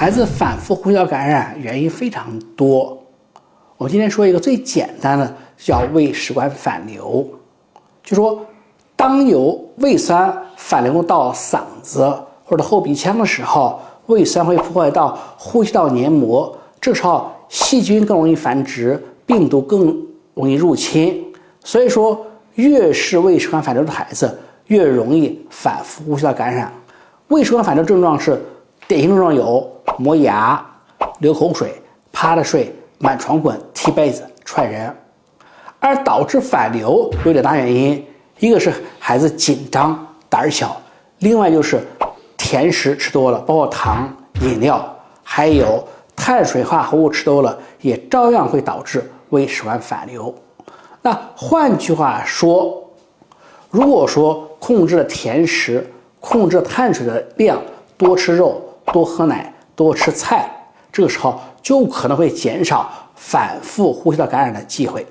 孩子反复呼吸道感染原因非常多，我今天说一个最简单的，叫胃食管反流。就说当有胃酸反流到嗓子或者后鼻腔的时候，胃酸会破坏到呼吸道黏膜，这时候细菌更容易繁殖，病毒更容易入侵。所以说，越是胃食管反流的孩子，越容易反复呼吸道感染。胃食管反流症状是典型症状有磨牙、流口水、趴着睡、满床滚、踢被子、踹人。而导致反流有两大原因，一个是孩子紧张胆小，另外就是甜食吃多了，包括糖、饮料，还有碳水化合物吃多了，也照样会导致胃食管反流。那换句话说，如果说控制了甜食，控制了碳水的量，多吃肉，多喝奶，多吃菜，这个时候就可能会减少反复呼吸道感染的机会。